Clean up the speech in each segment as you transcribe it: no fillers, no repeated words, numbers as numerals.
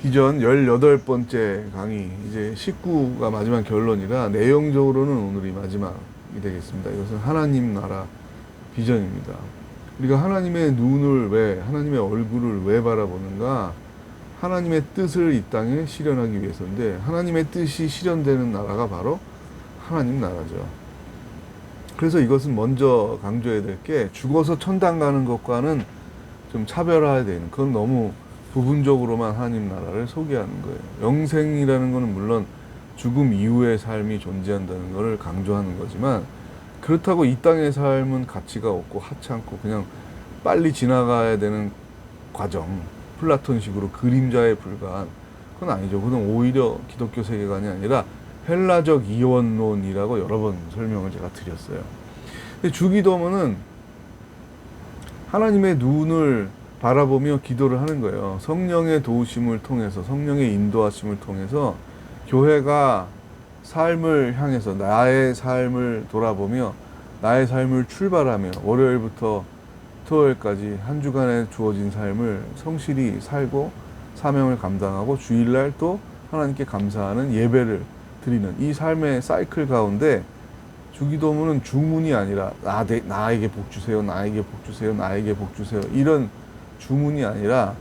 비전 18번째 강의, 이제 19가 마지막 결론이라 내용적으로는 오늘이 마지막이 되겠습니다. 이것은 하나님 나라 비전입니다. 우리가 하나님의 눈을 왜, 하나님의 얼굴을 왜 바라보는가? 하나님의 뜻을 이 땅에 실현하기 위해서인데, 하나님의 뜻이 실현되는 나라가 바로 하나님 나라죠. 그래서 이것은 먼저 강조해야 될 게, 죽어서 천당 가는 것과는 좀 차별화되는, 그건 너무 부분적으로만 하나님 나라를 소개하는 거예요. 영생이라는 것은 물론 죽음 이후의 삶이 존재한다는 것을 강조하는 거지만, 그렇다고 이 땅의 삶은 가치가 없고 하찮고 그냥 빨리 지나가야 되는 과정, 플라톤식으로 그림자에 불과한, 그건 아니죠. 그건 오히려 기독교 세계관이 아니라 헬라적 이원론이라고 여러 번 설명을 제가 드렸어요. 근데 주기도문은 하나님의 눈을 바라보며 기도를 하는 거예요. 성령의 도우심을 통해서, 성령의 인도하심을 통해서 교회가 삶을 향해서 나의 삶을 돌아보며 나의 삶을 출발하며 월요일부터 토요일까지 한 주간에 주어진 삶을 성실히 살고 사명을 감당하고 주일날 또 하나님께 감사하는 예배를 드리는 이 삶의 사이클 가운데 주기도문은 주문이 아니라 나에게 복 주세요, 나에게 복 주세요, 나에게 복 주세요, 이런 주문이 아니라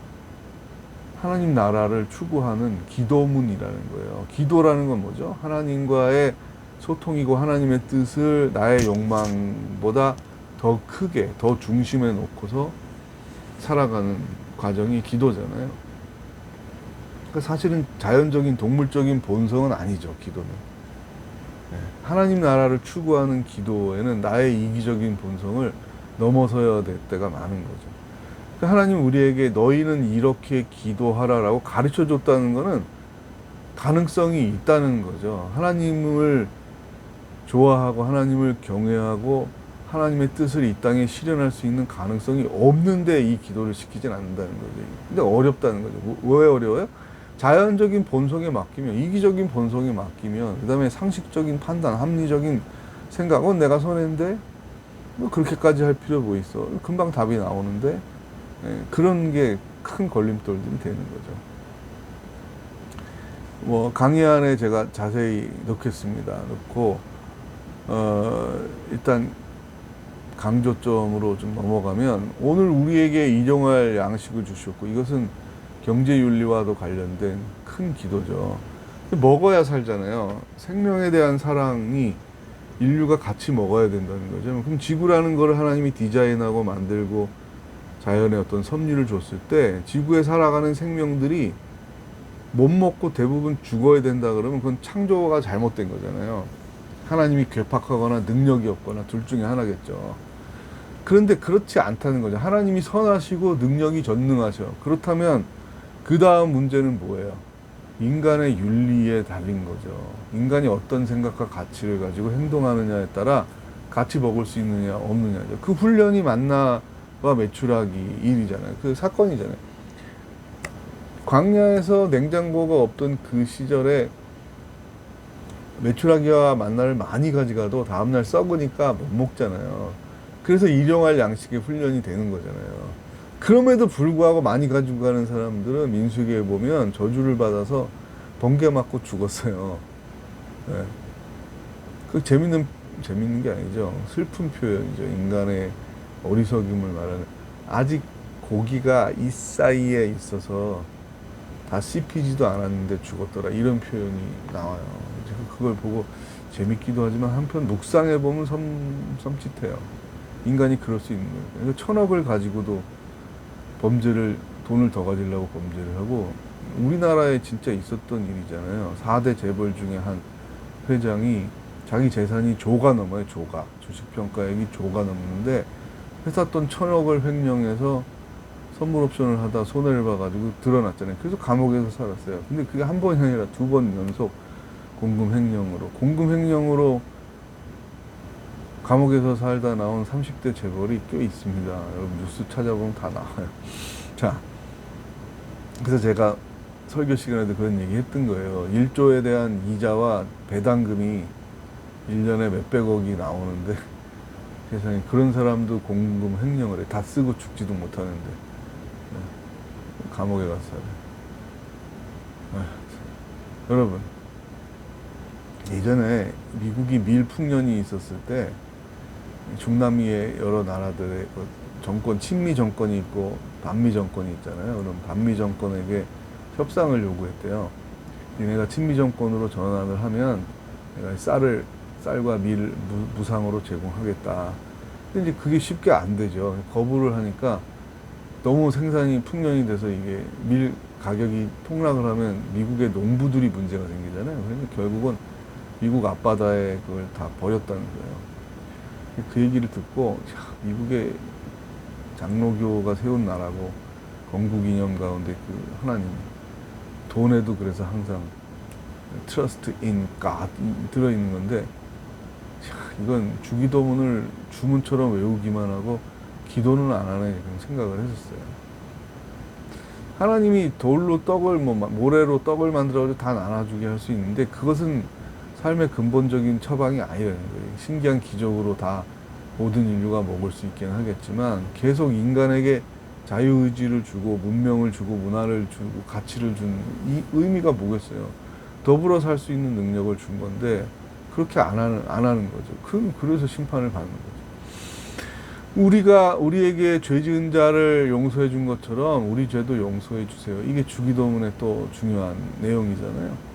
하나님 나라를 추구하는 기도문이라는 거예요. 기도라는 건 뭐죠? 하나님과의 소통이고 하나님의 뜻을 나의 욕망보다 더 크게, 더 중심에 놓고서 살아가는 과정이 기도잖아요. 그러니까 사실은 자연적인 동물적인 본성은 아니죠, 기도는. 하나님 나라를 추구하는 기도에는 나의 이기적인 본성을 넘어서야 될 때가 많은 거죠. 그러니까 하나님 우리에게 너희는 이렇게 기도하라라고 가르쳐 줬다는 것은 가능성이 있다는 거죠. 하나님을 좋아하고 하나님을 경외하고 하나님의 뜻을 이 땅에 실현할 수 있는 가능성이 없는데 이 기도를 시키진 않는다는 거죠. 근데 어렵다는 거죠. 왜 어려워요? 자연적인 본성에 맡기면, 이기적인 본성에 맡기면, 그 다음에 상식적인 판단, 합리적인 생각은 내가 손해인데 뭐 그렇게까지 할 필요 뭐 있어. 금방 답이 나오는데, 그런 게 큰 걸림돌들이 되는 거죠. 뭐 강의 안에 제가 자세히 넣겠습니다. 넣고 일단 강조점으로 좀 넘어가면, 오늘 우리에게 일용할 양식을 주셨고, 이것은 경제윤리와도 관련된 큰 기도죠. 먹어야 살잖아요. 생명에 대한 사랑이 인류가 같이 먹어야 된다는 거죠. 그럼 지구라는 걸 하나님이 디자인하고 만들고 자연의 어떤 섭리를 줬을 때 지구에 살아가는 생명들이 못 먹고 대부분 죽어야 된다 그러면 그건 창조가 잘못된 거잖아요. 하나님이 괴팍하거나 능력이 없거나 둘 중에 하나겠죠. 그런데 그렇지 않다는 거죠. 하나님이 선하시고 능력이 전능하셔. 그렇다면 그 다음 문제는 뭐예요? 인간의 윤리에 달린 거죠. 인간이 어떤 생각과 가치를 가지고 행동하느냐에 따라 같이 먹을 수 있느냐 없느냐죠. 그 훈련이 만나와 메추라기 일이잖아요. 그 사건이잖아요. 광야에서 냉장고가 없던 그 시절에 메추라기와 만나를 많이 가져가도 다음날 썩으니까 못 먹잖아요. 그래서 일용할 양식의 훈련이 되는 거잖아요. 그럼에도 불구하고 많이 가지고 가는 사람들은 민수기에 보면 저주를 받아서 번개 맞고 죽었어요. 네. 그 재밌는 게 아니죠. 슬픈 표현이죠. 인간의 어리석임을 말하는. 아직 고기가 이 사이에 있어서 다 씹히지도 않았는데 죽었더라, 이런 표현이 나와요. 제가 그걸 보고 재밌기도 하지만 한편 묵상해 보면 섬찟해요. 인간이 그럴 수 있는 거예요. 1,000억을 가지고도 돈을 더 가지려고 범죄를 하고, 우리나라에 진짜 있었던 일이잖아요. 4대 재벌 중에 한 회장이 자기 재산이 조가 넘어요. 조가. 주식평가액이 조가 넘는데 회사 돈 1,000억을 횡령해서 선물 옵션을 하다 손해를 봐가지고 드러났잖아요. 그래서 감옥에서 살았어요. 근데 그게 한 번이 아니라 2번 연속 공금 횡령으로 감옥에서 살다 나온 30대 재벌이 꽤 있습니다. 여러분 뉴스 찾아보면 다 나와요. 자, 그래서 제가 설교 시간에도 그런 얘기 했던 거예요. 1조에 대한 이자와 배당금이 1년에 몇백억이 나오는데 세상에 그런 사람도 공금 횡령을 해. 다 쓰고 죽지도 못하는데 감옥에 가서 살아요. 여러분, 예전에 미국이 밀풍년이 있었을 때 중남미의 여러 나라들의 그 정권, 친미 정권이 있고 반미 정권이 있잖아요. 그럼 반미 정권에게 협상을 요구했대요. 니네가 친미 정권으로 전환을 하면 내가 쌀과 밀 무상으로 제공하겠다. 근데 이제 그게 쉽게 안 되죠. 거부를 하니까 너무 생산이 풍년이 돼서 이게 밀 가격이 폭락을 하면 미국의 농부들이 문제가 생기잖아요. 그러니까 결국은 미국 앞바다에 그걸 다 버렸다는 거예요. 그 얘기를 듣고 미국의 장로교가 세운 나라고 건국 이념 가운데 그 하나님, 돈에도 그래서 항상 trust in God 들어있는 건데, 이건 주기도문을 주문처럼 외우기만 하고 기도는 안 하네, 그런 생각을 했었어요. 하나님이 돌로 떡을 모래로 떡을 만들어서 다 나눠주게 할 수 있는데 그것은 삶의 근본적인 처방이 아니라는 거예요. 신기한 기적으로 다 모든 인류가 먹을 수 있기는 하겠지만 계속 인간에게 자유의지를 주고 문명을 주고 문화를 주고 가치를 준 이 의미가 뭐겠어요? 더불어 살 수 있는 능력을 준 건데 그렇게 안 하는 거죠. 그래서 심판을 받는 거죠. 우리에게 죄 지은 자를 용서해 준 것처럼 우리 죄도 용서해 주세요. 이게 주기도문의 또 중요한 내용이잖아요.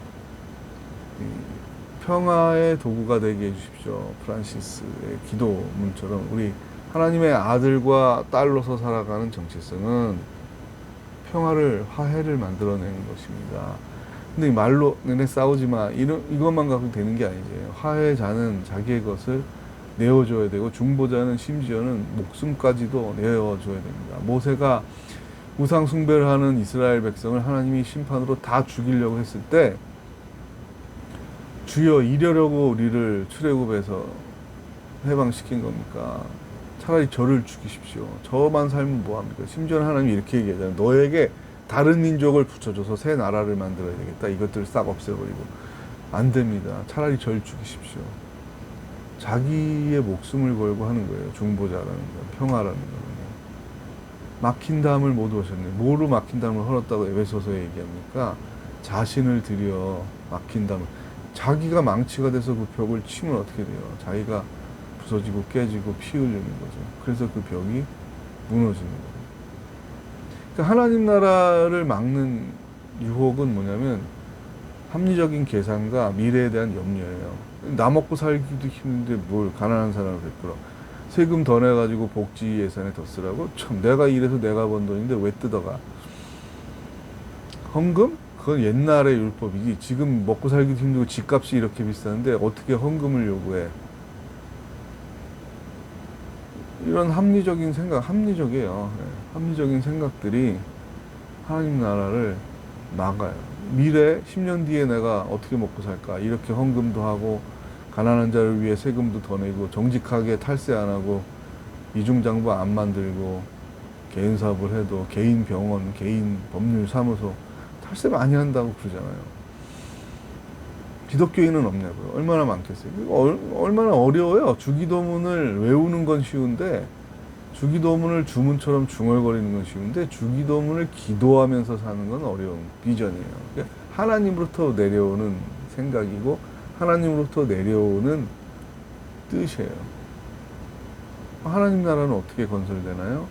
평화의 도구가 되게 해주십시오. 프란시스의 기도문처럼 우리 하나님의 아들과 딸로서 살아가는 정체성은 평화를, 화해를 만들어내는 것입니다. 근데 말로 너네 싸우지 마, 이것만 갖고 되는 게 아니죠. 화해자는 자기의 것을 내어줘야 되고 중보자는 심지어는 목숨까지도 내어줘야 됩니다. 모세가 우상 숭배를 하는 이스라엘 백성을 하나님이 심판으로 다 죽이려고 했을 때 주여 이러려고 우리를 출애굽에서 해방시킨 겁니까? 차라리 저를 죽이십시오. 저만 살면 뭐합니까? 심지어는 하나님이 이렇게 얘기하잖아요. 너에게 다른 민족을 붙여줘서 새 나라를 만들어야 되겠다. 이것들을 싹 없애버리고. 안 됩니다. 차라리 저를 죽이십시오. 자기의 목숨을 걸고 하는 거예요. 중보자라는 건, 평화라는 거는. 막힌 담을 못 오셨네. 뭐로 막힌 담을 헐었다고 에베소서에 얘기합니까? 자신을 들여 막힌 담을. 자기가 망치가 돼서 그 벽을 치면 어떻게 돼요? 자기가 부서지고 깨지고 피 흘리는 거죠. 그래서 그 벽이 무너지는 거예요. 그러니까 하나님 나라를 막는 유혹은 뭐냐면 합리적인 계산과 미래에 대한 염려예요. 나 먹고 살기도 힘든데 뭘 가난한 사람을 베풀어. 세금 더 내가지고 복지 예산에 더 쓰라고? 참, 내가 일해서 내가 번 돈인데 왜 뜯어가? 헌금? 그건 옛날의 율법이지. 지금 먹고 살기도 힘들고 집값이 이렇게 비싼데 어떻게 헌금을 요구해? 이런 합리적인 생각, 합리적이에요. 합리적인 생각들이 하나님 나라를 막아요. 미래 10년 뒤에 내가 어떻게 먹고 살까? 이렇게 헌금도 하고 가난한 자를 위해 세금도 더 내고 정직하게 탈세 안 하고 이중장부 안 만들고 개인 사업을 해도 개인 병원, 개인 법률 사무소 탈세 많이 한다고 그러잖아요. 기독교인은 없냐고요. 얼마나 많겠어요. 얼마나 어려워요. 주기도문을 외우는 건 쉬운데 주기도문을 주문처럼 중얼거리는 건 쉬운데 주기도문을 기도하면서 사는 건 어려운 비전이에요. 그러니까 하나님으로부터 내려오는 생각이고 하나님으로부터 내려오는 뜻이에요. 하나님 나라는 어떻게 건설되나요?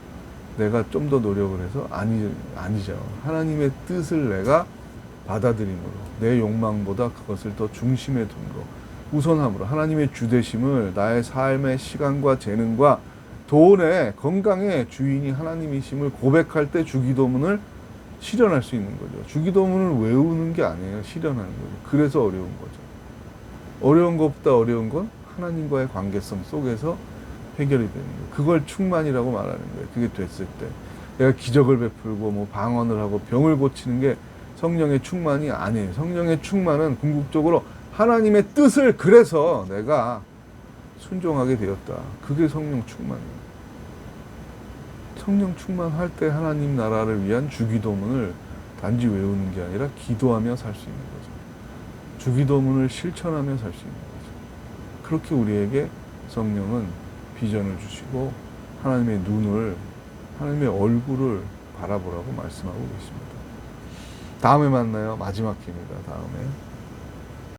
내가 좀 더 노력을 해서? 아니죠. 하나님의 뜻을 내가 받아들임으로, 내 욕망보다 그것을 더 중심에 둠으로, 우선함으로, 하나님의 주되심을 나의 삶의 시간과 재능과 돈의 건강의 주인이 하나님이심을 고백할 때 주기도문을 실현할 수 있는 거죠. 주기도문을 외우는 게 아니에요. 실현하는 거죠. 그래서 어려운 거죠. 어려운 것보다 어려운 건 하나님과의 관계성 속에서 해결이 되는 거예요. 그걸 충만이라고 말하는 거예요. 그게 됐을 때. 내가 기적을 베풀고 뭐 방언을 하고 병을 고치는 게 성령의 충만이 아니에요. 성령의 충만은 궁극적으로 하나님의 뜻을 그래서 내가 순종하게 되었다. 그게 성령 충만이에요. 성령 충만할 때 하나님 나라를 위한 주기도문을 단지 외우는 게 아니라 기도하며 살 수 있는 거죠. 주기도문을 실천하며 살 수 있는 거죠. 그렇게 우리에게 성령은 비전을 주시고 하나님의 눈을, 하나님의 얼굴을 바라보라고 말씀하고 계십니다. 다음에 만나요. 마지막 기입니다. 다음에.